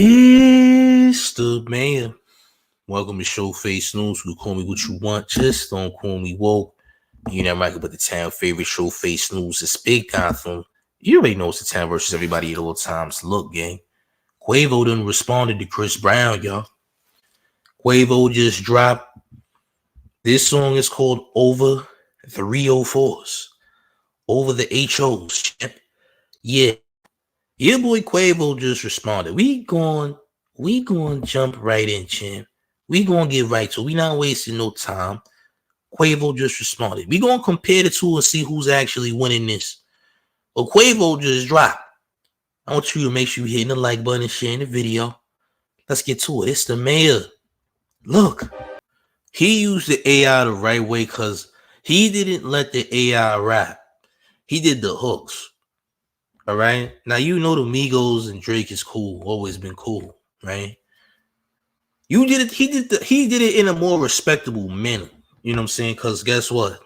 It's the man. Welcome to Showface News. You call me what you want, just don't call me woke. You know, Michael, but the town favorite Showface News is Big Gotham. You already know it's the town versus everybody at all times. Look, gang. Quavo done responded to Chris Brown, y'all. Quavo just dropped. This song is called Over the VIOLATES. Over the H0es. Yeah. Your boy Quavo just responded. We going jump right in, champ. We gonna get right to it. We not wasting no time. Quavo just responded. We gonna compare the two and see who's actually winning this. But Quavo just dropped. I want you to make sure you're hitting the like button and sharing the video. Let's get to it. It's the mayor. Look, he used the AI the right way because he didn't let the AI rap. He did the hooks. All right. Now you know the Migos and Drake is cool, always been cool, right? You did it. He did it in a more respectable manner. You know what I'm saying? Because guess what?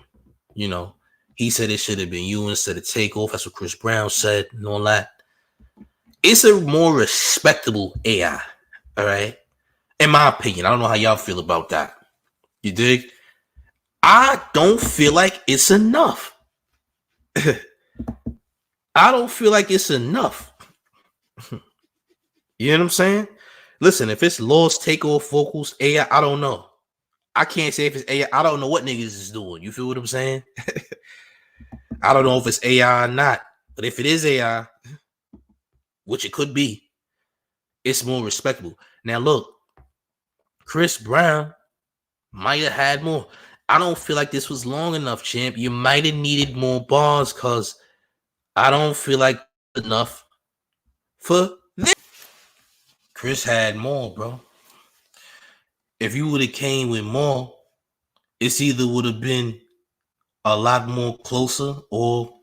You know, he said it should have been you instead of Takeoff. That's what Chris Brown said and all that. It's a more respectable AI. All right. In my opinion, I don't know how y'all feel about that. You dig? I don't feel like it's enough. I don't feel like it's enough. You know what I'm saying? Listen, if it's Lost Takeoff vocals, AI, I don't know. I can't say if it's AI. I don't know what niggas is doing. You feel what I'm saying? I don't know if it's AI or not. But if it is AI, which it could be, it's more respectable. Now, look, Chris Brown might have had more. I don't feel like this was long enough, champ. You might have needed more bars because I don't feel like enough for this. Chris had more, bro. If you would have came with more, it's either would have been a lot more closer or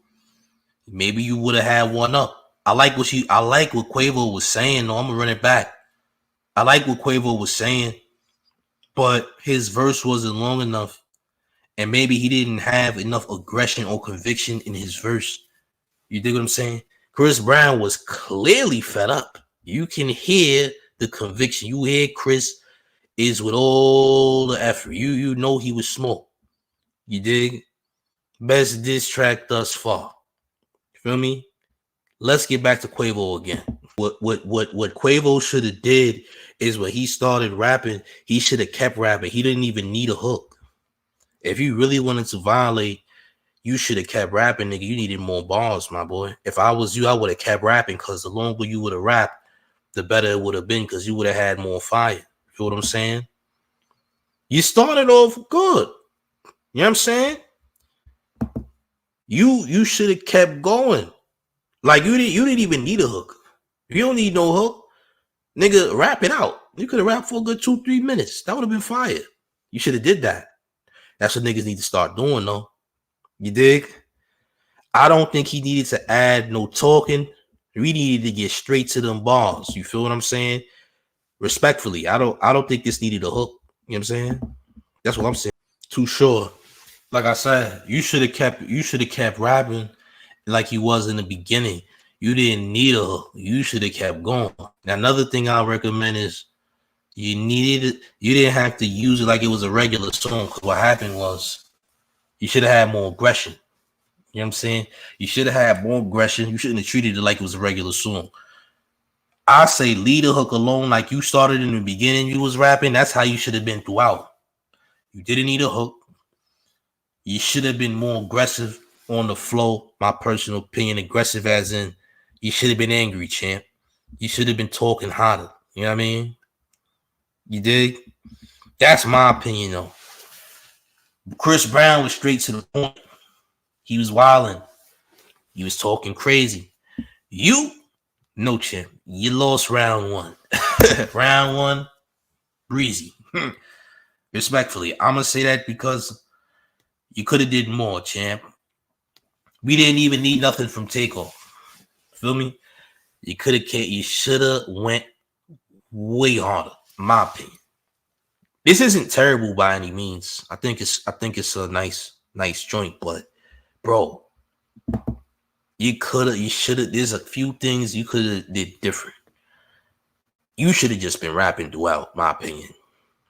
maybe you would have had one up. I like what Quavo was saying. No, I'm gonna run it back. I like what Quavo was saying, but his verse wasn't long enough. And maybe he didn't have enough aggression or conviction in his verse. You dig what I'm saying? Chris Brown was clearly fed up. You can hear the conviction. You hear Chris is with all the effort. You know he was smart. You dig? Best diss track thus far. You feel me? Let's get back to Quavo again. What Quavo should have did is when he started rapping, he should have kept rapping. He didn't even need a hook. If you really wanted to violate, you should have kept rapping, nigga. You needed more bars, my boy. If I was you, I would have kept rapping because the longer you would have rapped, the better it would have been because you would have had more fire. You feel what I'm saying? You started off good. You know what I'm saying? You should have kept going. Like you didn't even need a hook. You don't need no hook. Nigga, rap it out. You could have rapped for a good 2-3 minutes. That would have been fire. You should have did that. That's what niggas need to start doing, though. You dig? I don't think he needed to add no talking. We needed to get straight to them bars. You feel what I'm saying? Respectfully, I don't think this needed a hook. You know what I'm saying? That's what I'm saying. Too short. Like I said, you should have kept rapping like you was in the beginning. You didn't need a hook. You should have kept going. Now, another thing I recommend is you didn't have to use it like it was a regular song. Because what happened was you should have had more aggression. You know what I'm saying? You should have had more aggression. You shouldn't have treated it like it was a regular song. I say leave the hook alone like you started in the beginning. You was rapping. That's how you should have been throughout. You didn't need a hook. You should have been more aggressive on the flow. My personal opinion, aggressive as in you should have been angry, champ. You should have been talking hotter. You know what I mean? You dig? That's my opinion, though. Chris Brown was straight to the point. He was wilding. He was talking crazy. No, champ. You lost round one. Round one, breezy. Respectfully, I'm going to say that because you could have did more, champ. We didn't even need nothing from Takeoff. Feel me? You should have went way harder, in my opinion. This isn't terrible by any means. I think it's a nice joint, but bro, you should have. There's a few things you could have did different. You should have just been rapping throughout, my opinion.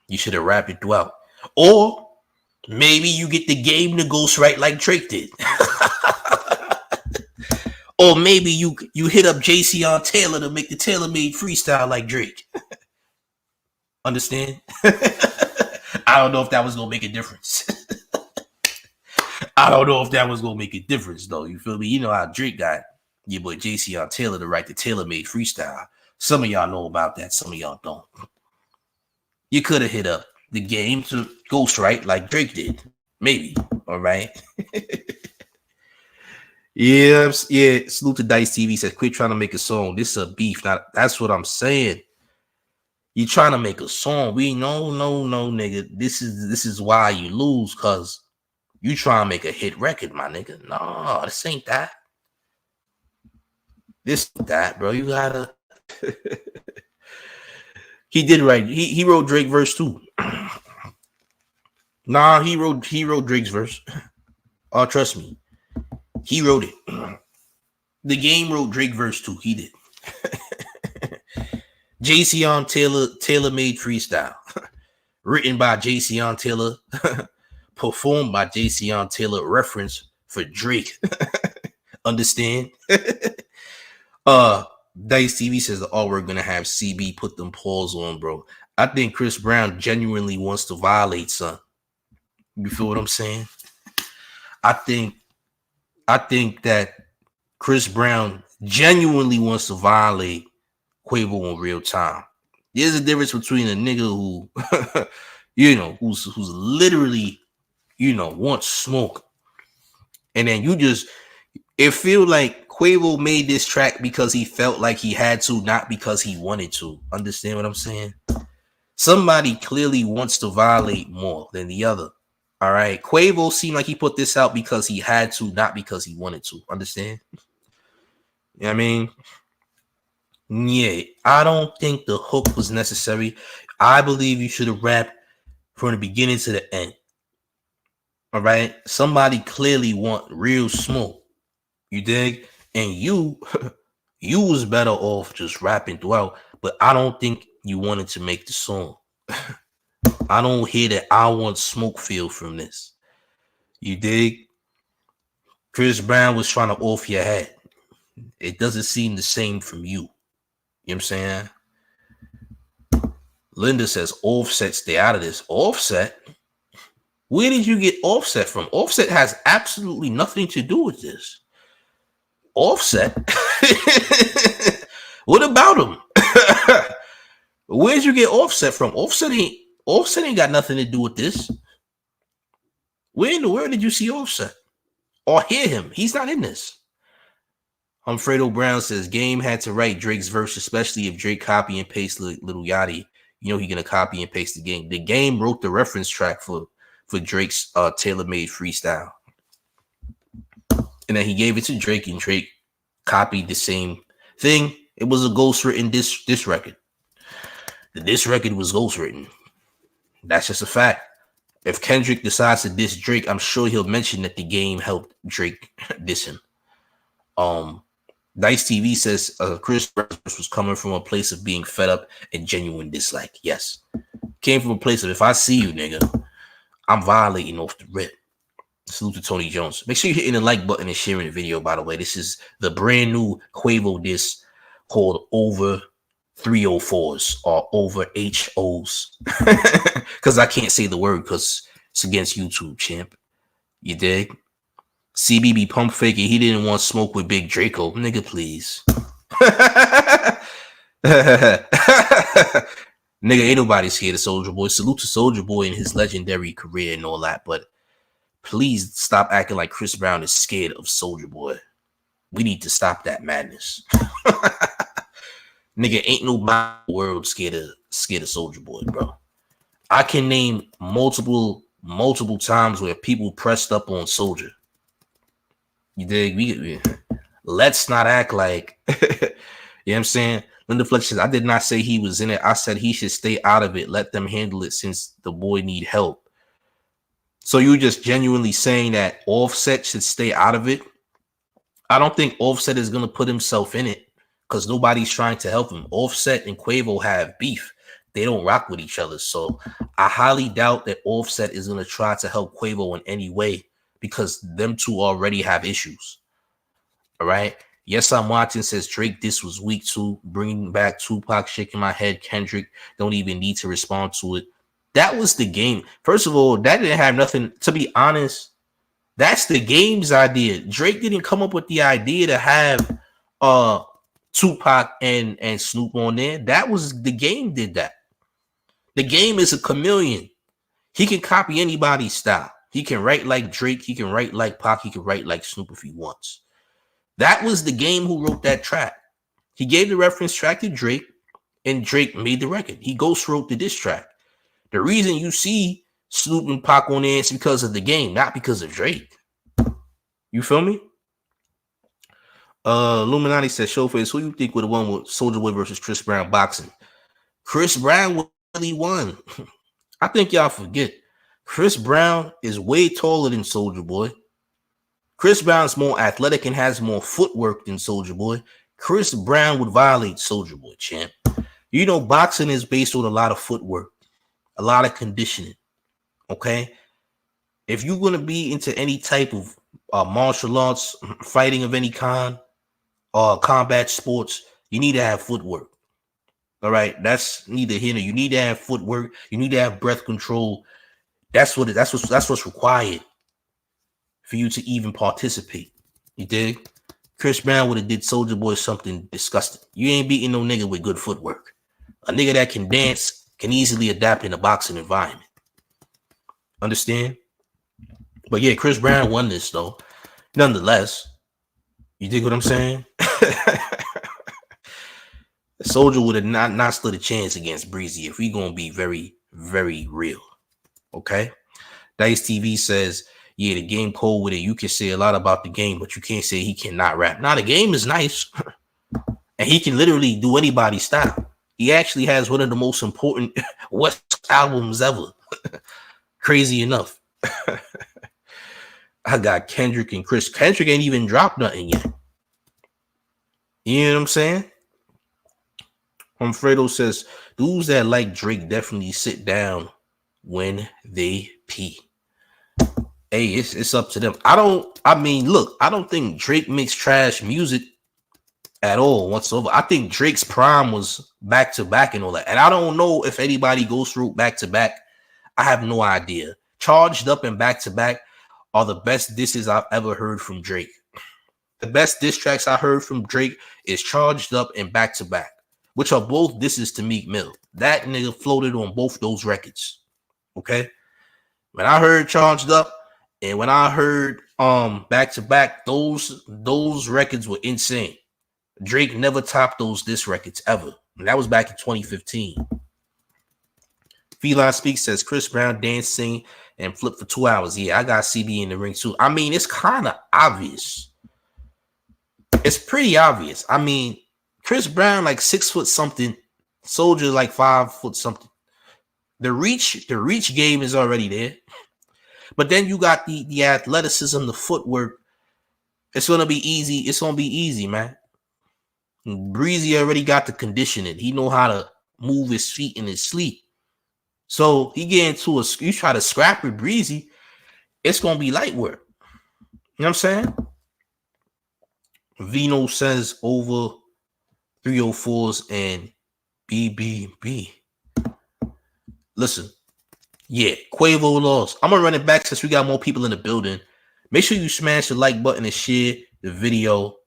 You should have rapped it throughout. Or maybe you get the game to ghostwrite like Drake did. Or maybe you hit up H0es Taylor to make the tailor-made freestyle like Drake. Understand? I don't know if that was gonna make a difference. I don't know if that was gonna make a difference though. You feel me? You know how Drake got your boy H0es Taylor to write the tailor-made freestyle. Some of y'all know about that, some of y'all don't. You could have hit up the game to ghostwrite like Drake did. Maybe. All right. Yeah. Salute to Dice TV says, quit trying to make a song. This is a beef. That's what I'm saying. You trying to make a song. We no, nigga. This is why you lose, cause you trying to make a hit record, my nigga. No, this ain't that. This ain't that, bro. You gotta. He did right. He wrote Drake verse too. Nah, he wrote Drake's verse. Oh, trust me. He wrote it. The game wrote Drake verse too. He did. H0es tailor-made freestyle. Written by H0es Taylor. Performed by H0es Taylor. Reference for Drake. Understand? Dice TV says the artwork gonna have CB put them paws on, bro. I think Chris Brown genuinely wants to violate, son. You feel what I'm saying? I think that Chris Brown genuinely wants to violate Quavo in real time. There's a difference between a nigga who, who's literally, wants smoke, and then it feel like Quavo made this track because he felt like he had to, not because he wanted to. Understand what I'm saying? Somebody clearly wants to violate more than the other. All right. Quavo seemed like he put this out because he had to, not because he wanted to. Understand? You know what I mean? Yeah, I don't think the hook was necessary. I believe you should have rapped from the beginning to the end. All right. Somebody clearly want real smoke. You dig? And you was better off just rapping throughout, but I don't think you wanted to make the song. I don't hear that I want smoke feel from this. You dig? Chris Brown was trying to off your head. It doesn't seem the same from you. You know what I'm saying? Linda says, Offset, stay out of this. Offset? Where did you get Offset from? Offset has absolutely nothing to do with this. Offset? What about him? Where'd you get Offset from? Offset ain't got nothing to do with this. Where in the world did you see Offset? Or hear him? He's not in this. Humfredo Brown says, Game had to write Drake's verse, especially if Drake copy and paste Little Yachty. You know he's gonna copy and paste the game. The game wrote the reference track for Drake's tailor-made freestyle. And then he gave it to Drake, and Drake copied the same thing. It was a ghostwritten diss record. This record was ghostwritten. That's just a fact. If Kendrick decides to diss Drake, I'm sure he'll mention that the game helped Drake diss him. Dice TV says Chris Brown was coming from a place of being fed up and genuine dislike. Yes. Came from a place of, if I see you, nigga, I'm violating off the rip. Salute to Tony Jones. Make sure you're hitting the like button and sharing the video, by the way. This is the brand new Quavo diss called Over 304s or Over H0es. Because I can't say the word because it's against YouTube, champ. You dig? CBB pump faking. He didn't want smoke with Big Draco. Nigga, please. Nigga, ain't nobody scared of Soulja Boy. Salute to Soulja Boy and his legendary career and all that, but please stop acting like Chris Brown is scared of Soulja Boy. We need to stop that madness. Nigga, ain't nobody in the world scared of Soulja Boy, bro. I can name multiple times where people pressed up on Soulja. You dig? Let's not act like, you know what I'm saying? Linda Fletcher says, I did not say he was in it. I said he should stay out of it. Let them handle it since the boy need help. So you just genuinely saying that Offset should stay out of it? I don't think Offset is going to put himself in it because nobody's trying to help him. Offset and Quavo have beef. They don't rock with each other. So I highly doubt that Offset is going to try to help Quavo in any way because them two already have issues. All right. Yes, I'm watching, says Drake. This was week 2. Bringing back Tupac, shaking my head. Kendrick, don't even need to respond to it. That was the game. First of all, that didn't have nothing, to be honest. That's the game's idea. Drake didn't come up with the idea to have Tupac and Snoop on there. That was the game did that. The game is a chameleon. He can copy anybody's style. He can write like Drake. He can write like Pac. He can write like Snoop if he wants. That was the game who wrote that track. He gave the reference track to Drake, and Drake made the record. He ghost wrote the diss track. The reason you see Snoop and Pac on there is because of the game, not because of Drake. You feel me? Illuminati says, Showface, who you think would have won with Soulja Boy versus Chris Brown boxing? Chris Brown really won. I think y'all forget. Chris Brown is way taller than Soulja Boy. Chris Brown's more athletic and has more footwork than Soulja Boy. Chris Brown would violate Soulja Boy, champ. You know, boxing is based on a lot of footwork, a lot of conditioning, okay? If you're going to be into any type of martial arts, fighting of any kind, combat sports, you need to have footwork. All right, that's neither here nor. You need to have footwork. You need to have breath control. That's what's required for you to even participate. You dig? Chris Brown would have did Soulja Boy something disgusting. You ain't beating no nigga with good footwork. A nigga that can dance can easily adapt in a boxing environment. Understand? But yeah, Chris Brown won this though. Nonetheless, you dig what I'm saying? Soulja would have not stood a chance against Breezy if we gonna be very, very real. Okay. Dice TV says, yeah, the game cold with it. You can say a lot about the game, but you can't say he cannot rap. Now the game is nice. And he can literally do anybody's style. He actually has one of the most important West albums ever. Crazy enough. I got Kendrick and Chris. Kendrick ain't even dropped nothing yet. You know what I'm saying? Humfredo says, dudes that like Drake definitely sit down when they pee. Hey, it's up to them. I don't think Drake makes trash music at all whatsoever. I think Drake's prime was back to back and all that. And I don't know if anybody goes through back to back. I have no idea. Charged Up and Back to Back are the best disses I've ever heard from Drake. The best diss tracks I heard from Drake is Charged Up and Back to Back, which are both disses to Meek Mill. That nigga floated on both those records. Okay? When I heard Charged Up and when I heard Back to Back, those records were insane. Drake never topped those diss records ever. And that was back in 2015. Feline Speaks says Chris Brown dancing and flip for 2 hours. Yeah, I got CB in the ring too. I mean, it's kind of obvious. It's pretty obvious. I mean, Chris Brown like 6 foot something, Soulja like 5 foot something. The reach game is already there. But then you got the athleticism, the footwork. It's gonna be easy. It's gonna be easy, man. Breezy already got the conditioning. He know how to move his feet in his sleep. So he get into you try to scrap with Breezy, it's gonna be light work. You know what I'm saying? Vino says over 304s and BBB. Listen, yeah, Quavo lost. I'm gonna run it back since we got more people in the building. Make sure you smash the like button and share the video.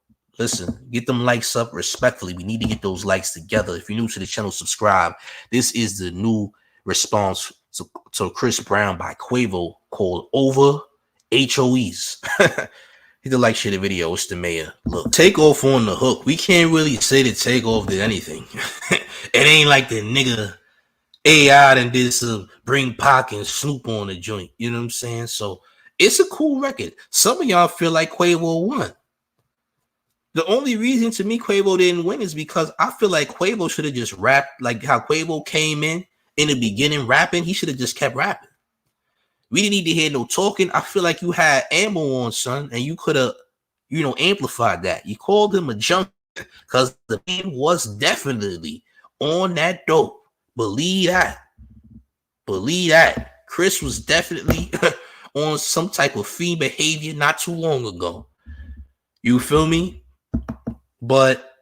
Listen, get them likes up respectfully. We need to get those likes together. If you're new to the channel, subscribe. This is the new response to Chris Brown by Quavo called Over H0es. Hit the like, share the video. It's the mayor. Look, Takeoff on the hook. We can't really say that Takeoff did anything. It ain't like the nigga AI and did some bring Pac and Snoop on the joint. You know what I'm saying? So it's a cool record. Some of y'all feel like Quavo won. The only reason to me Quavo didn't win is because I feel like Quavo should have just rapped like how Quavo came in the beginning rapping. He should have just kept rapping. We didn't need to hear no talking. I feel like you had ammo on, son, and you could have, amplified that. You called him a junkie. Because the man was definitely on that dope. Believe that. Believe that. Chris was definitely on some type of fiend behavior not too long ago. You feel me? But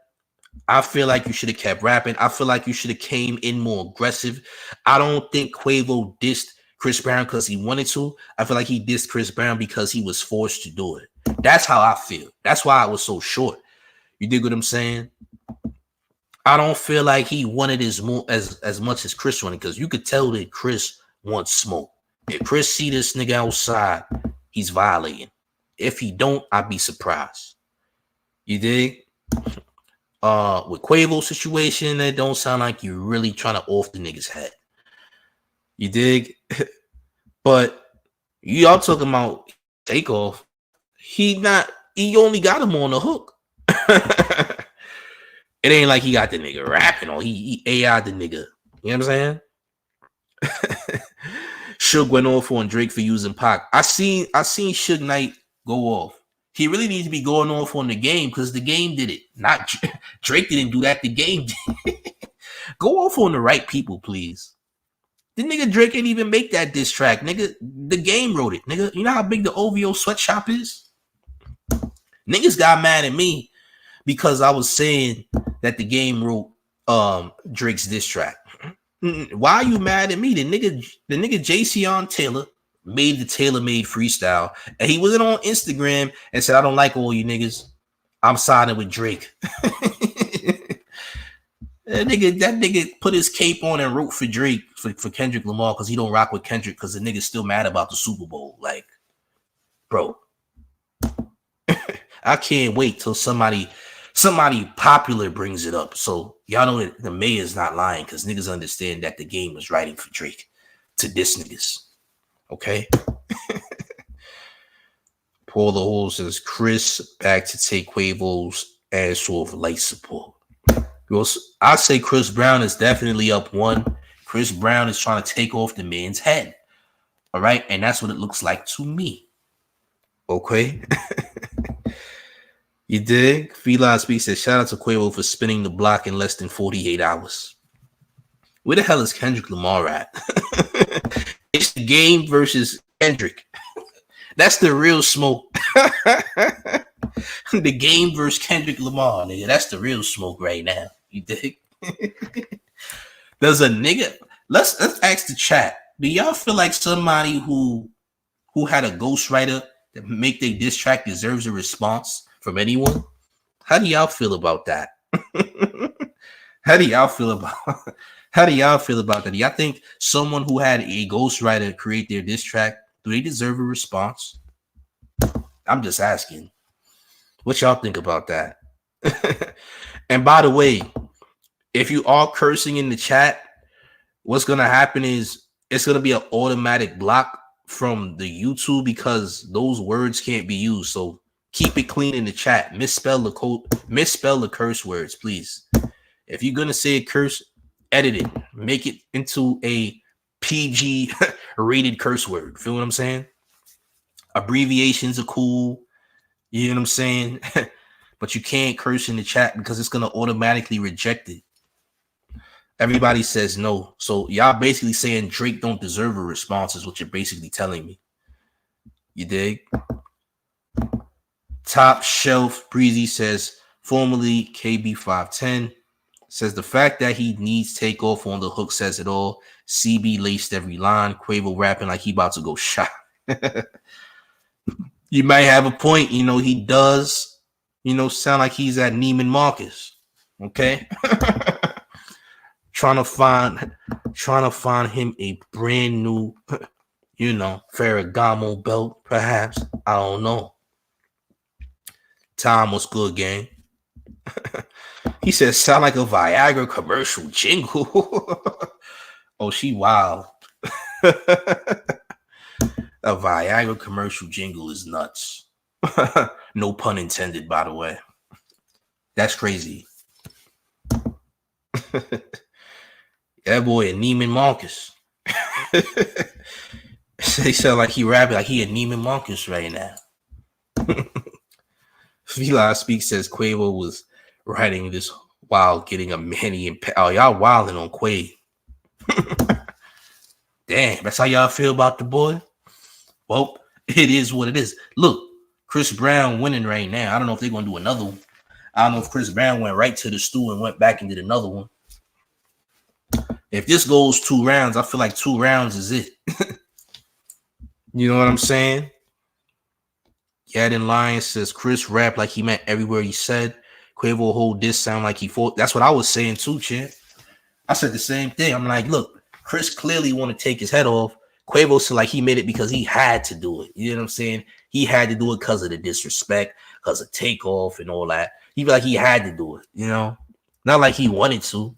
I feel like you should have kept rapping. I feel like you should have came in more aggressive. I don't think Quavo dissed Chris Brown because he wanted to. I feel like he dissed Chris Brown because he was forced to do it. That's how I feel. That's why I was so short. You dig what I'm saying? I don't feel like he wanted as much as Chris wanted, because you could tell that Chris wants smoke. If Chris see this nigga outside, he's violating. If he don't, I'd be surprised. You dig? With Quavo situation, it don't sound like you're really trying to off the nigga's head. You dig? But y'all talking about Takeoff. He only got him on the hook. It ain't like he got the nigga rapping or he AI'd the nigga. You know what I'm saying? Suge went off on Drake for using Pac. I seen Suge Knight go off. He really needs to be going off on the game because the game did it. Not Drake didn't do that. The game did. Go off on the right people, please. The nigga Drake ain't even make that diss track. Nigga, the game wrote it. Nigga, you know how big the OVO sweatshop is? Niggas got mad at me because I was saying that the game wrote Drake's diss track. Why are you mad at me? The nigga JC Taylor made the tailor-made freestyle, and he wasn't on Instagram and said, I don't like all you niggas. I'm siding with Drake. That nigga put his cape on and wrote for Drake for Kendrick Lamar because he don't rock with Kendrick because the nigga's still mad about the Super Bowl. Like, bro, I can't wait till somebody popular brings it up. So y'all know that the mayor's not lying because niggas understand that the game was writing for Drake to diss niggas. Okay. Paul the Hole says Chris back to take Quavo's H0es for light support. I say Chris Brown is definitely up one. Chris Brown is trying to take off the man's head. All right. And that's what it looks like to me. Okay. You dig? Feline Speak says, shout out to Quavo for spinning the block in less than 48 hours. Where the hell is Kendrick Lamar at? It's the game versus Kendrick. That's the real smoke. The game versus Kendrick Lamar, nigga. That's the real smoke right now. You dig? There's a nigga. Let's ask the chat. Do y'all feel like somebody who had a ghostwriter that make their diss track deserves a response from anyone? How do y'all feel about that? How do y'all feel about that? Do y'all think someone who had a ghostwriter create their diss track, do they deserve a response? I'm just asking. What y'all think about that? And by the way, if you are cursing in the chat, what's gonna happen is it's gonna be an automatic block from the YouTube because those words can't be used. So keep it clean in the chat. Misspell the curse words, please. If you're gonna say a curse, edit it. Make it into a PG rated curse word. Feel what I'm saying? Abbreviations are cool. You know what I'm saying? But you can't curse in the chat because it's gonna automatically reject it. Everybody says no. So y'all basically saying Drake don't deserve a response is what you're basically telling me. You dig? Top Shelf Breezy says, formerly KB510, says the fact that he needs Takeoff on the hook says it all. CB laced every line. Quavo rapping like he about to go shot. You might have a point. You know, he does, sound like he's at Neiman Marcus. Okay? trying to find him a brand new, Ferragamo belt, perhaps. I don't know. Tom, what's good, gang? He says, sound like a Viagra commercial jingle. Oh, she wild. A Viagra commercial jingle is nuts. No pun intended, by the way. That's crazy. That boy a Neiman Marcus. They sound like he rapping like he a Neiman Marcus right now. Vila Speak says Quavo was writing this while getting a Manny and oh, y'all wilding on Quay. Damn, that's how y'all feel about the boy? Well, it is what it is. Look, Chris Brown winning right now. I don't know if they're going to do another one. I don't know if Chris Brown went right to the stool and went back and did another one. If this goes 2 rounds, I feel like 2 rounds is it. You know what I'm saying? Yadin Lion says Chris rap like he meant everywhere he said. Quavo hold this sound like he fought. That's what I was saying too, champ. I said the same thing. I'm like, look, Chris clearly want to take his head off. Quavo said like he made it because he had to do it. You know what I'm saying? He had to do it because of the disrespect, because of takeoff and all that. He feel like he had to do it, you know? Not like he wanted to.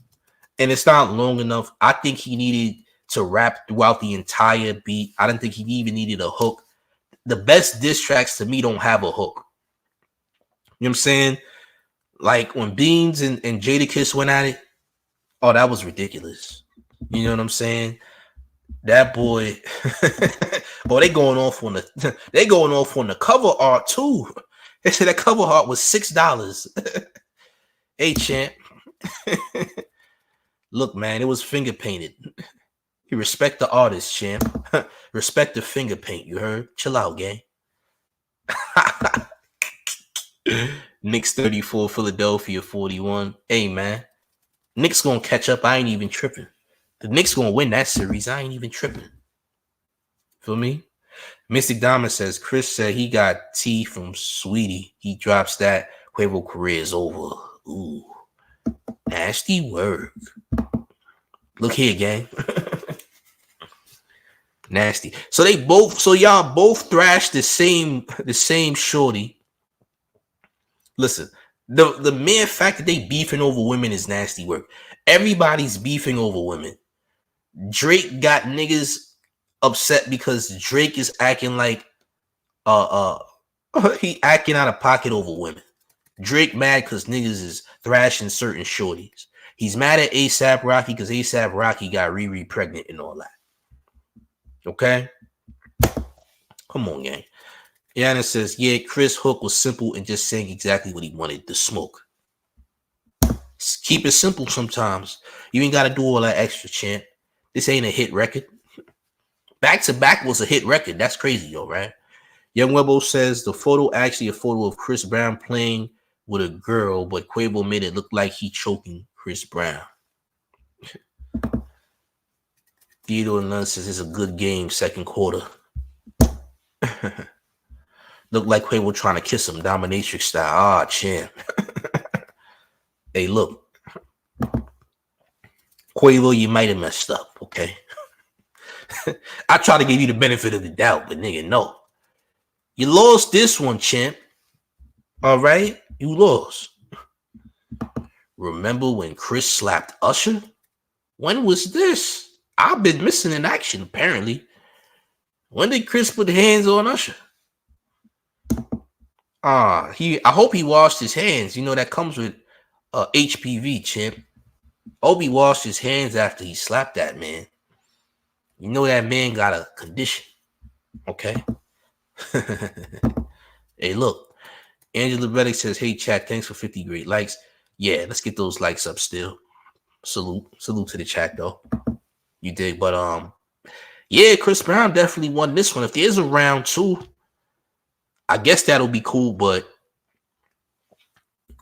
And it's not long enough. I think he needed to rap throughout the entire beat. I don't think he even needed a hook. The best diss tracks to me don't have a hook. You know what I'm saying? Like when Beans and Jadakiss went at it, oh, that was ridiculous. You know what I'm saying? That boy, boy, they going off on the cover art too. They said that cover art was $6. Hey, champ. Look, man, it was finger painted. You respect the artist, champ. Respect the finger paint, you heard? Chill out, gang. Knicks 34, Philadelphia 41. Hey, man. Knicks gonna catch up. I ain't even tripping. The Knicks gonna win that series. I ain't even tripping. Feel me? Mystic Diamond says, Chris said he got tea from Sweetie. He drops that. Quavo career is over. Ooh. Nasty work. Look here, gang. Nasty. So y'all both thrashed the same shorty. Listen, the mere fact that they beefing over women is nasty work. Everybody's beefing over women. Drake got niggas upset because Drake is acting like he acting out of pocket over women. Drake mad because niggas is thrashing certain shorties. He's mad at A$AP Rocky because A$AP Rocky got Riri pregnant and all that. Okay? Come on, gang. Yana says, yeah, Chris' hook was simple and just saying exactly what he wanted, the smoke. Keep it simple sometimes. You ain't got to do all that extra, champ. This ain't a hit record. Back to Back was a hit record. That's crazy, yo, right? Young Webo says the photo actually a photo of Chris Brown playing with a girl, but Quavo made it look like he choking Chris Brown. Theodore Nunn says it's a good game, second quarter. Look like Quavo trying to kiss him, dominatrix style. Ah, champ. Hey, look. Quavo, you might have messed up, okay? I try to give you the benefit of the doubt, but nigga, no. You lost this one, champ. All right? You lost. Remember when Chris slapped Usher? When was this? I've been missing in action, apparently. When did Chris put hands on Usher? I hope he washed his hands. You know, that comes with HPV, champ. Hope he washed his hands after he slapped that man. You know that man got a condition. Okay? Hey, look. Angela Reddick says, hey, chat, thanks for 50 great likes. Yeah, let's get those likes up still. Salute to the chat, though. You dig? But, yeah, Chris Brown definitely won this one. If there's a round 2, I guess that'll be cool, but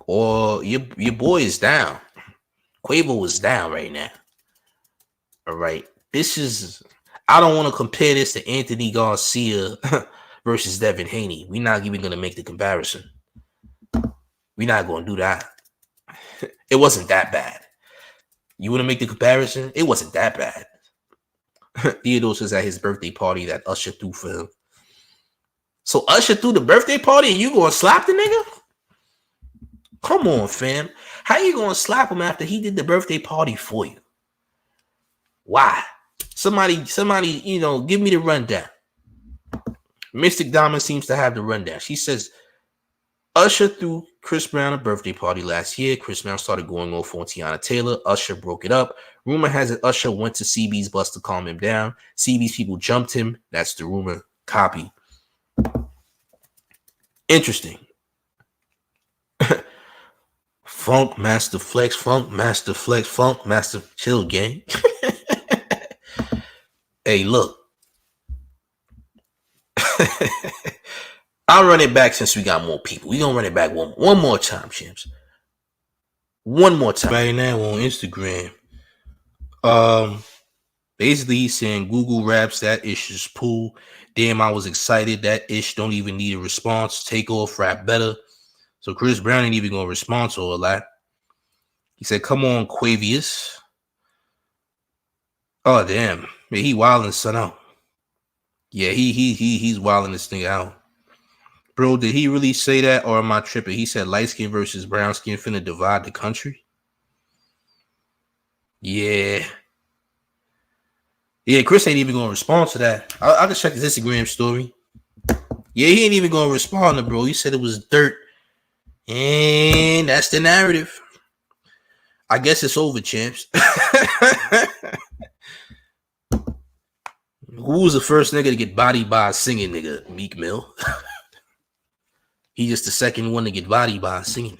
or your boy is down. Quavo is down right now. All right. I don't want to compare this to Anthony Garcia versus Devin Haney. We're not even going to make the comparison. We're not going to do that. It wasn't that bad. You want to make the comparison? It wasn't that bad. Theodore says at his birthday party that Usher threw for him. So Usher threw the birthday party and you going to slap the nigga? Come on, fam. How you going to slap him after he did the birthday party for you? Why? Somebody, give me the rundown. Mystic Diamond seems to have the rundown. She says, Usher threw Chris Brown a birthday party last year. Chris Brown started going off on Tiana Taylor. Usher broke it up. Rumor has it Usher went to CB's bus to calm him down. CB's people jumped him. That's the rumor. Copy. Interesting. Funk Master Flex, Funk Master Flex, Funk Master. Chill, gang. Hey, look. I'll run it back since we got more people. We gonna run it back one more time, champs. One more time. Right now on Instagram. Basically he's saying Google raps that ish is pool. Damn, I was excited. That ish don't even need a response. Take off, rap better. So Chris Brown ain't even gonna respond to all that. He said, "Come on, Quavius." Oh damn, man, he wilding son out. Yeah, he's wilding this thing out. Bro, did he really say that or am I tripping? He said light skin versus brown skin finna divide the country. Yeah. Yeah, Chris ain't even gonna respond to that. I just checked his Instagram story. Yeah, he ain't even gonna respond to bro. He said it was dirt. And that's the narrative. I guess it's over, champs. Who was the first nigga to get bodied by a singing nigga? Meek Mill. He just the second one to get bodied by a singing.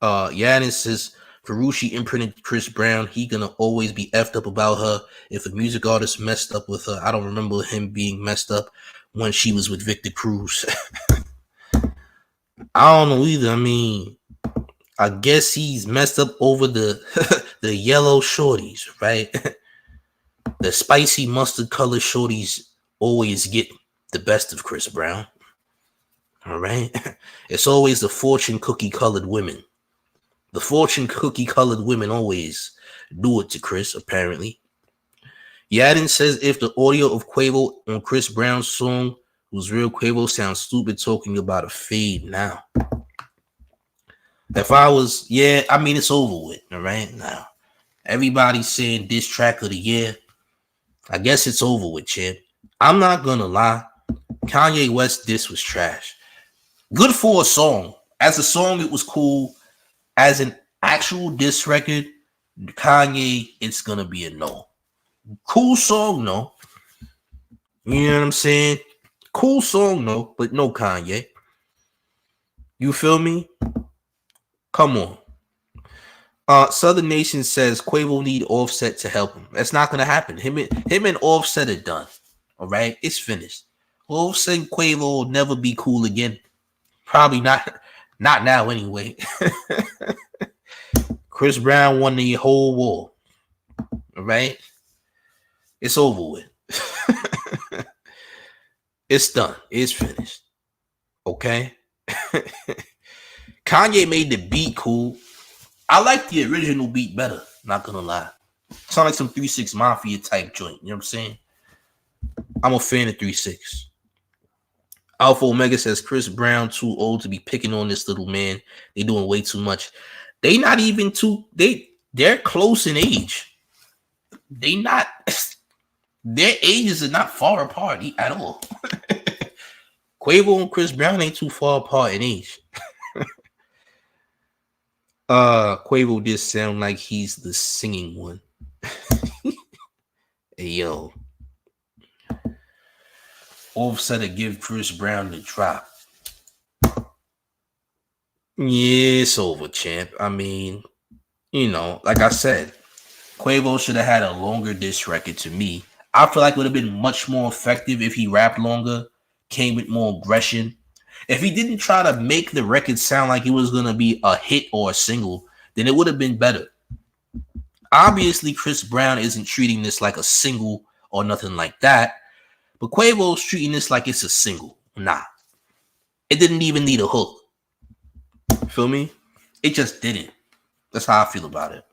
Yanis says Ferrucci imprinted Chris Brown. He gonna always be effed up about her. If a music artist messed up with her, I don't remember him being messed up when she was with Victor Cruz. I don't know either. I mean, I guess he's messed up over the the yellow shorties, right? The spicy mustard colored shorties always get the best of Chris Brown. All right. It's always the fortune cookie colored women. The fortune cookie colored women always do it to Chris, apparently. Yadin says if the audio of Quavo on Chris Brown's song was real, Quavo sounds stupid talking about a fade now. If I was, yeah, I mean, it's over with. All right. Now, everybody's saying diss track of the year. I guess it's over with, champ. I'm not going to lie. Kanye West diss was trash. Good for a song. As a song, it was cool. As an actual diss record, Kanye, it's going to be a no. Cool song, no. You know what I'm saying? Cool song, no. But no Kanye. You feel me? Come on. Southern Nation says Quavo need Offset to help him. That's not gonna happen. Him and Offset are done. All right, it's finished. Offset and Quavo will never be cool again. Probably not now anyway. Chris Brown won the whole war. All right, it's over with. It's done. It's finished. Okay. Kanye made the beat cool. I like the original beat better, not gonna lie. Sound like some 3-6 Mafia type joint, you know what I'm saying? I'm a fan of 3-6. Alpha Omega says Chris Brown too old to be picking on this little man. They doing way too much. They not even they're close in age. They not their ages are not far apart at all. Quavo and Chris Brown ain't too far apart in age. Quavo did sound like he's the singing one. Hey, yo. Offset to give Chris Brown the drop. Yeah, it's over, champ. I mean, you know, like I said, Quavo should have had a longer diss record to me. I feel like it would have been much more effective if he rapped longer, came with more aggression. If he didn't try to make the record sound like it was going to be a hit or a single, then it would have been better. Obviously, Chris Brown isn't treating this like a single or nothing like that, but Quavo's treating this like it's a single. Nah. It didn't even need a hook. Feel me? It just didn't. That's how I feel about it.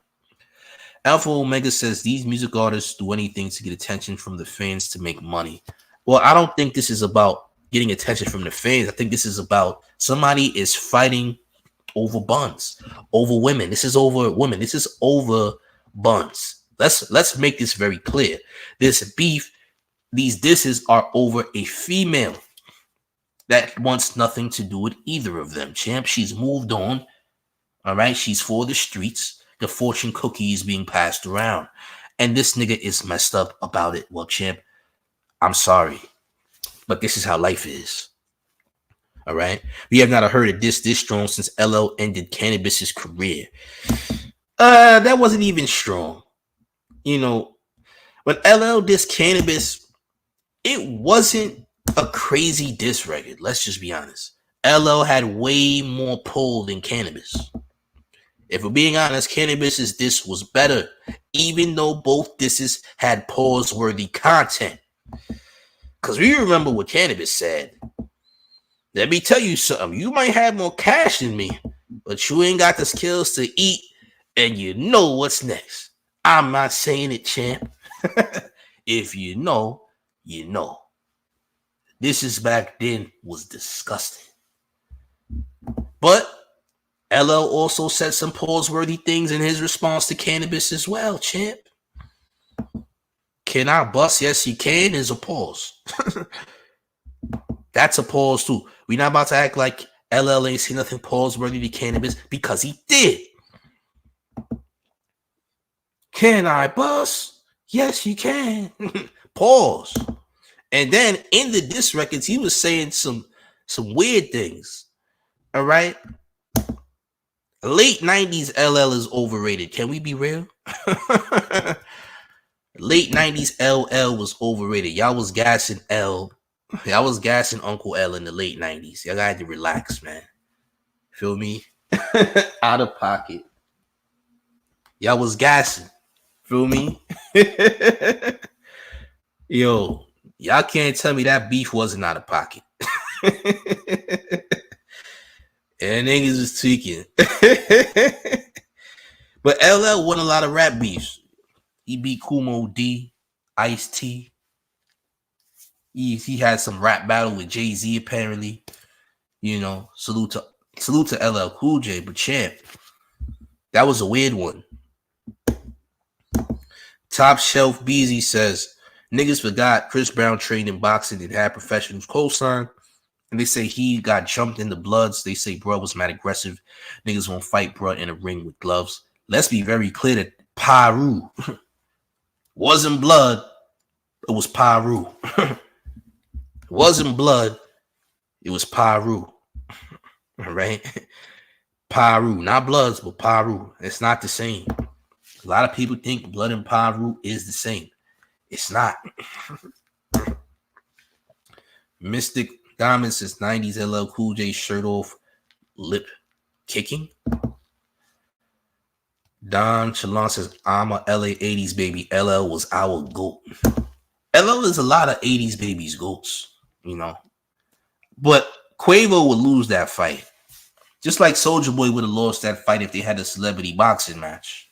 Alpha Omega says these music artists do anything to get attention from the fans to make money. Well, I don't think this is about getting attention from the fans. I think this is about somebody is fighting over buns, over women. This is over women. This is over buns. Let's make this very clear. This beef, these disses are over a female that wants nothing to do with either of them. Champ, she's moved on. All right, she's for the streets. The fortune cookie is being passed around, and this nigga is messed up about it. Well, champ, I'm sorry, but this is how life is. All right. We have not heard a diss this strong since LL ended Cannabis's career. That wasn't even strong. You know, when LL dissed Cannabis, it wasn't a crazy diss record. Let's just be honest. LL had way more pull than Cannabis. If we're being honest, Cannabis's diss was better, even though both disses had pause-worthy content. Because we remember what Cannabis said. Let me tell you something. You might have more cash than me, but you ain't got the skills to eat, and you know what's next. I'm not saying it, champ. If you know, you know. This is back then was disgusting. But LL also said some pause-worthy things in his response to Cannabis as well, champ. Can I bust? Yes, you can is a pause. That's a pause too. We're not about to act like LL ain't seen nothing pause-worthy to Cannabis because he did. Can I bust? Yes, you can. Pause. And then in the diss records, he was saying some weird things. All right. Late 90s LL is overrated. Can we be real? Late 90s LL was overrated. Y'all was gassing L. Y'all was gassing Uncle L in the late 90s. Y'all got to relax, man. Feel me? Out of pocket. Y'all was gassing. Feel me? Yo, y'all can't tell me that beef wasn't out of pocket. And niggas was tweaking. But LL won a lot of rap beefs. He beat Kumo D, Ice-T. He had some rap battle with Jay-Z apparently. You know, salute to LL Cool J, but champ, that was a weird one. Top Shelf Beezy says, niggas forgot Chris Brown trained in boxing and had professionals co-sign. And they say he got jumped in the bloods. They say bro was mad aggressive. Niggas won't fight bro in a ring with gloves. Let's be very clear that Paru wasn't blood. It was Paru. It wasn't blood. It was Paru. All right? Paru. Not bloods, but Paru. It's not the same. A lot of people think blood and Paru is the same. It's not. Mystic Diamond says 90s LL Cool J shirt off, lip kicking. Don Chalon says, I'm a LA 80s baby. LL was our GOAT. LL is a lot of 80s babies GOATs, you know. But Quavo would lose that fight. Just like Soulja Boy would have lost that fight if they had a celebrity boxing match.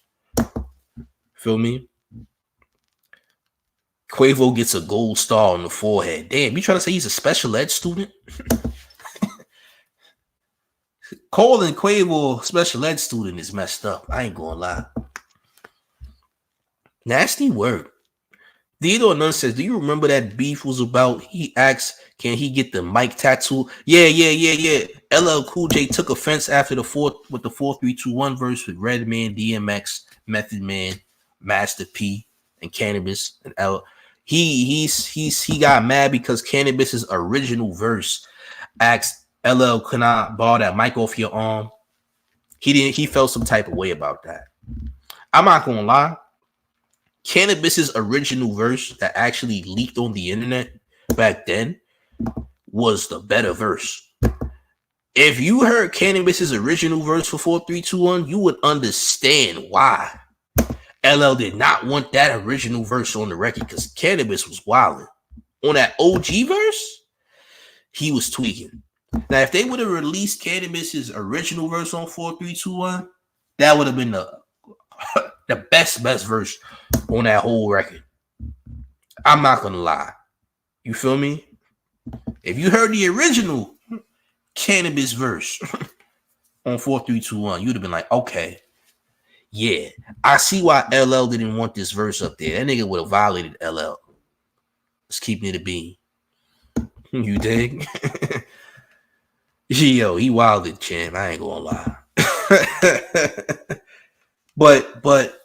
Feel me? Quavo gets a gold star on the forehead. Damn, you trying to say he's a special ed student? Calling Quavo a special ed student is messed up. I ain't gonna lie. Nasty word. Dito Nunn says, do you remember that beef was about? He asked, can he get the mic tattoo? Yeah. LL Cool J took offense after the 4-3-2-1 verse with Redman, DMX, Method Man, Master P, and Cannabis and L. He got mad because Cannabis's original verse asked LL, can I borrow that mic off your arm? He felt some type of way about that. I'm not gonna lie. Cannabis's original verse that actually leaked on the internet back then was the better verse. If you heard Cannabis's original verse for 4-3-2-1, you would understand why LL did not want that original verse on the record, because Cannabis was wilding. On that OG verse, he was tweaking. Now, if they would have released Cannabis's original verse on 4-3-2-1, that would have been the best verse on that whole record. I'm not gonna lie. You feel me? If you heard the original Cannabis verse on 4-3-2-1, you'd have been like, okay, yeah, I see why LL didn't want this verse up there. That nigga would have violated LL. Let's keep it a bean. You dig? Yo, he wilded, champ. I ain't gonna lie. But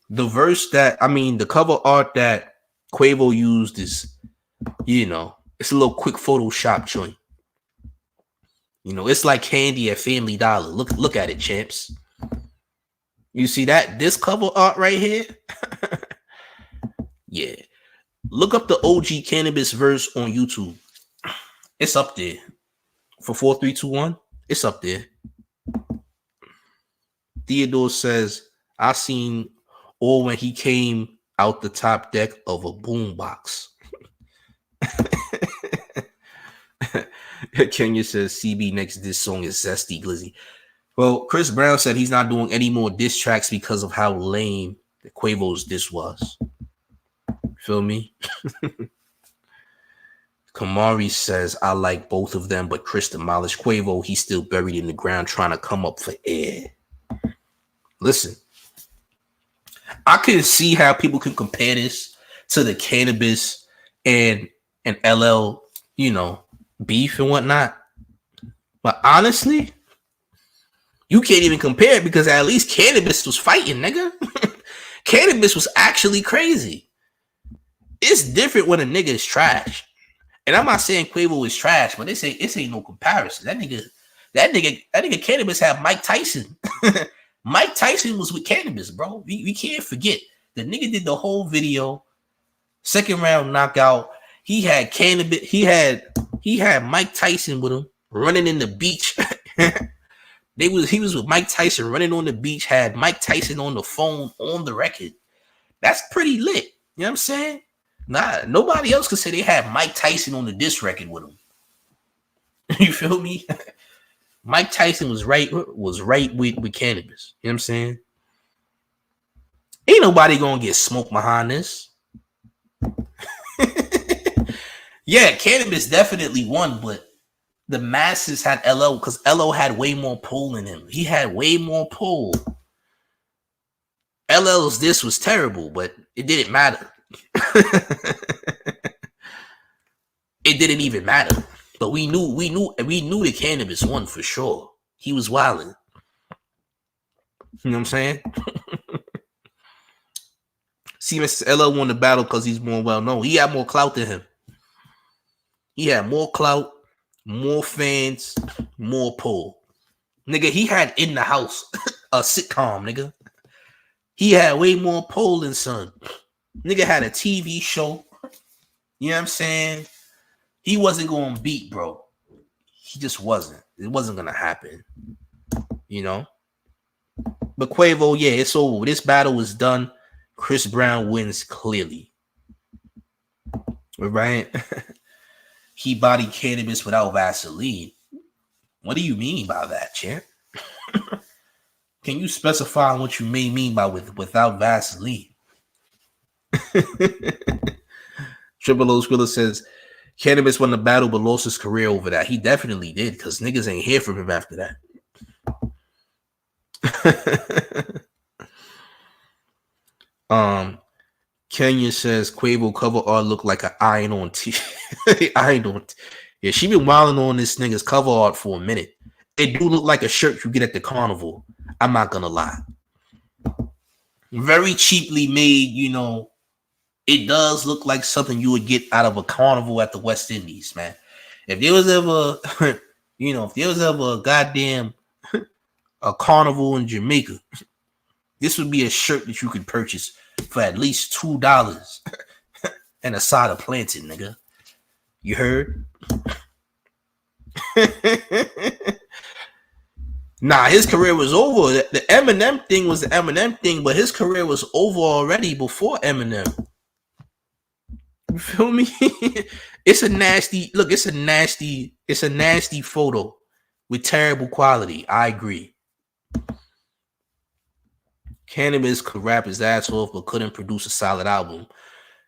the verse the cover art that Quavo used is, you know, it's a little quick Photoshop joint. You know, it's like candy at Family Dollar. Look at it, champs. You see that? This cover art right here? Yeah. Look up the OG Cannabis verse on YouTube. It's up there. For 4321, it's up there. Theodore says, I seen all when he came out the top deck of a boombox. Kenya says, CB next diss song is Zesty Glizzy. Well, Chris Brown said he's not doing any more diss tracks because of how lame the Quavo's diss was. Feel me? Kamari says, I like both of them, but Chris demolished Quavo. He's still buried in the ground trying to come up for air. Listen, I can see how people can compare this to the Cannabis and LL, you know, beef and whatnot. But honestly, you can't even compare it because at least Cannabis was fighting, nigga. Cannabis was actually crazy. It's different when a nigga is trash. And I'm not saying Quavo is trash, but it ain't no comparison. That nigga Cannabis had Mike Tyson. Mike Tyson was with Cannabis, bro. We can't forget. The nigga did the whole video. Second round knockout. He had Cannabis. He had Mike Tyson with him running in the beach. He was with Mike Tyson running on the beach. Had Mike Tyson on the phone on the record. That's pretty lit. You know what I'm saying? Nah, nobody else could say they had Mike Tyson on the diss record with him. You feel me? Mike Tyson was right with Cannabis. You know what I'm saying? Ain't nobody gonna get smoked behind this. Yeah, Cannabis definitely won, but the masses had LO because LO had way more pull in him. He had way more pull. LL's diss was terrible, but it didn't matter. It didn't even matter. But we knew the Cannabis won for sure. He was wilding. You know what I'm saying? See, Mr. LL won the battle because he's more well known. He had more clout than him. He had more clout, more fans, more pull. Nigga, he had In the House, a sitcom, nigga. He had way more pull than Son. Nigga had a TV show. You know what I'm saying? He wasn't going to beat, bro. He just wasn't. It wasn't going to happen. You know? But Quavo, yeah, it's over. This battle is done. Chris Brown wins clearly. Right? He bodied Cannabis without Vaseline. What do you mean by that, champ? Can you specify what you may mean by without Vaseline? Triple O Skrilla says Cannabis won the battle but lost his career over that. He definitely did because niggas ain't hear from him after that. Kenya says Quavo cover art look like an iron on t. Yeah, she been wilding on this nigga's cover art for a minute. It do look like a shirt you get at the carnival. I'm not gonna lie. Very cheaply made, you know. It does look like something you would get out of a carnival at the West Indies, man. If there was ever, you know, if there was ever a goddamn a carnival in Jamaica, this would be a shirt that you could purchase for at least $2 and a side of plantain, nigga. You heard? Nah, his career was over. The Eminem thing was the Eminem thing, but his career was over already before Eminem. You feel me? It's a nasty look. It's a nasty photo with terrible quality. I agree. Cannabis could rap his ass off, but couldn't produce a solid album.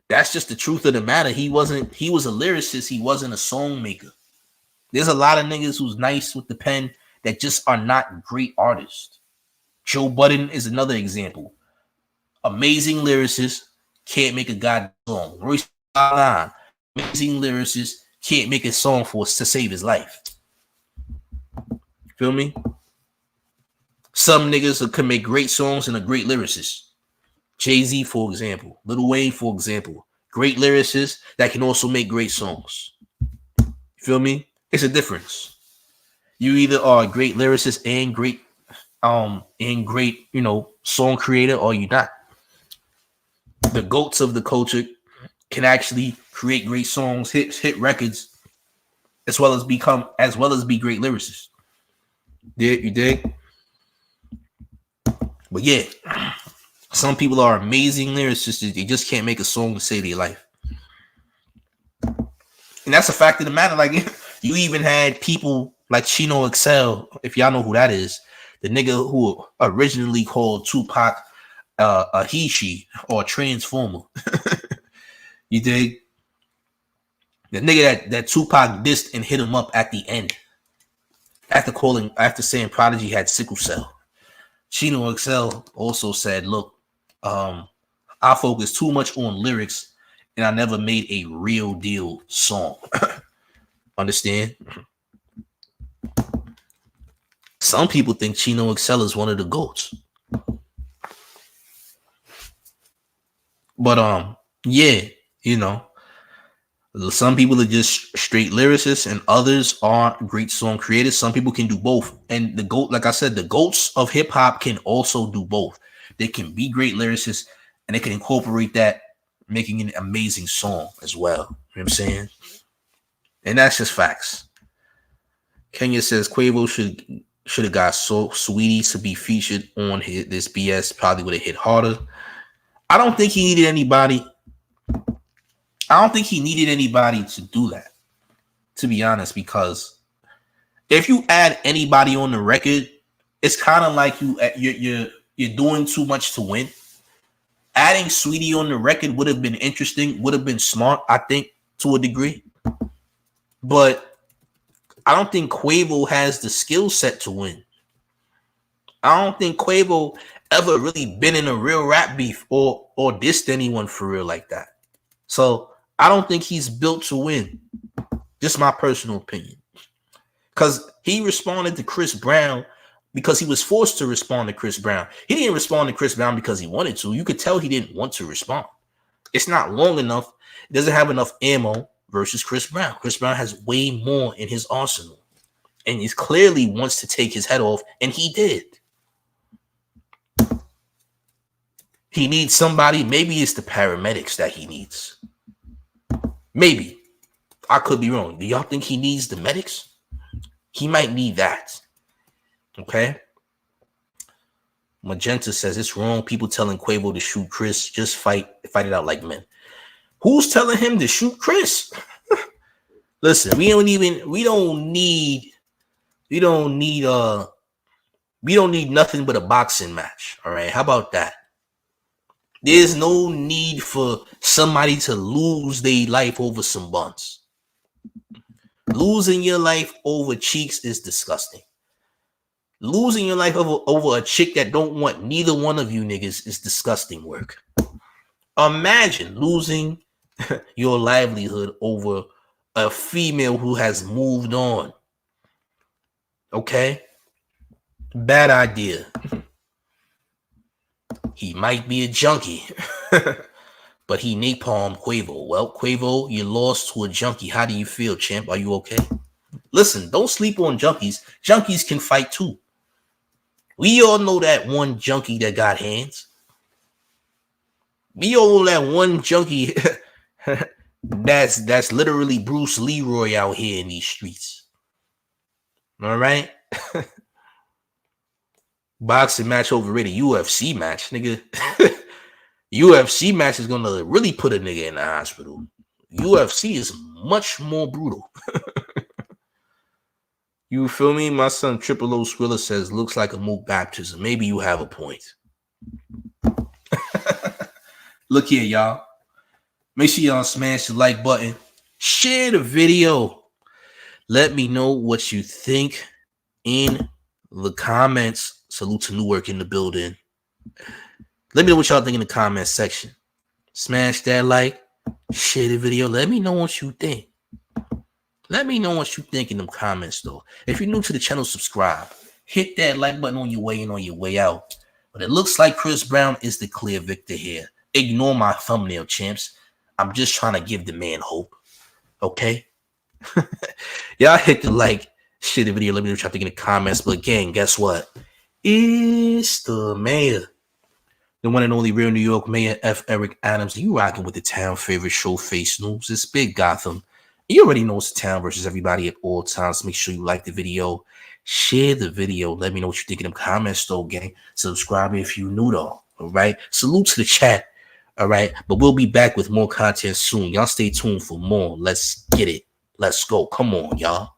That's just the truth of the matter. He was a lyricist. He wasn't a song maker. There's a lot of niggas who's nice with the pen that just are not great artists. Joe Budden is another example. Amazing lyricist, can't make a goddamn song. Royce amazing lyricist, can't make a song to save his life. Feel me? Some niggas can make great songs and a great lyricist. Jay-Z, for example. Lil Wayne, for example. Great lyricists that can also make great songs. Feel me? It's a difference. You either are a great lyricist and great, song creator, or you're not. The goats of the culture can actually create great songs, hit records, as well as be great lyricists. You dig? But yeah, some people are amazing lyricists. They just can't make a song to save their life. And that's a fact of the matter. Like, you even had people like H0es, if y'all know who that is, the nigga who originally called Tupac a H0es or a transformer. You dig? The nigga that Tupac dissed and hit him up at the end after saying Prodigy had sickle cell. H0es also said, "Look, I focus too much on lyrics, and I never made a real deal song." Understand? Some people think H0es is one of the GOATs. But yeah, some people are just straight lyricists, and others are great song creators. Some people can do both. And the GOAT, like I said, the GOATs of hip hop can also do both. They can be great lyricists, and they can incorporate that, making an amazing song as well. You know what I'm saying? And that's just facts. Kenya says Quavo should have got Sweetie to be featured on this BS. Probably would have hit harder. I don't think he needed anybody. I don't think he needed anybody to do that, to be honest, because if you add anybody on the record, it's kind of like you're doing too much to win. Adding Sweetie on the record would have been interesting, would have been smart, I think, to a degree. But I don't think Quavo has the skill set to win. I don't think Quavo ever really been in a real rap beef or dissed anyone for real like that. So I don't think he's built to win. Just my personal opinion. Because he responded to Chris Brown because he was forced to respond to Chris Brown. He didn't respond to Chris Brown because he wanted to. You could tell he didn't want to respond. It's not long enough. It doesn't have enough ammo versus Chris Brown. Chris Brown has way more in his arsenal. And he clearly wants to take his head off, and he did. He needs somebody. Maybe it's the paramedics that he needs. Maybe. I could be wrong. Do y'all think he needs the medics? He might need that. Okay? Magenta says it's wrong. People telling Quavo to shoot Chris. Just fight it out like men. Who's telling him to shoot Chris? Listen, we don't need nothing but a boxing match. All right. How about that? There's no need for somebody to lose their life over some buns. Losing your life over cheeks is disgusting. Losing your life over a chick that don't want neither one of you niggas is disgusting work. Imagine losing your livelihood over a female who has moved on. Okay? Bad idea. He might be a junkie, but he napalmed Quavo. Well, Quavo, you lost to a junkie. How do you feel, champ? Are you okay? Listen, don't sleep on junkies. Junkies can fight too. We all know that one junkie that got hands. We all know that one junkie that's literally Bruce Leroy out here in these streets. All right? Boxing match overrated. UFC match, nigga. UFC match is gonna really put a nigga in the hospital. UFC is much more brutal. You feel me? My son Triple O Swiller says looks like a moot baptism. Maybe you have a point. Look here, y'all. Make sure y'all smash the like button. Share the video. Let me know what you think in the comments. Salute to Newark in the building. Let me know what y'all think in the comments section. Smash that like. Share the video. Let me know what you think. Let me know what you think in the comments, though. If you're new to the channel, subscribe. Hit that like button on your way in, on your way out. But it looks like Chris Brown is the clear victor here. Ignore my thumbnail, champs. I'm just trying to give the man hope. Okay? Y'all hit the like Share the video. Let me know what y'all think in the comments. But again, guess what? It's the mayor. The one and only real New York Mayor F. Eric Adams. You rocking with the town favorite Showface News. It's Big Gotham. You already know it's the town versus everybody at all times. Make sure you like the video. Share the video. Let me know what you think in the comments, though, gang. Subscribe if you new, though. All right. Salute to the chat. All right. But we'll be back with more content soon. Y'all stay tuned for more. Let's get it. Let's go. Come on, y'all.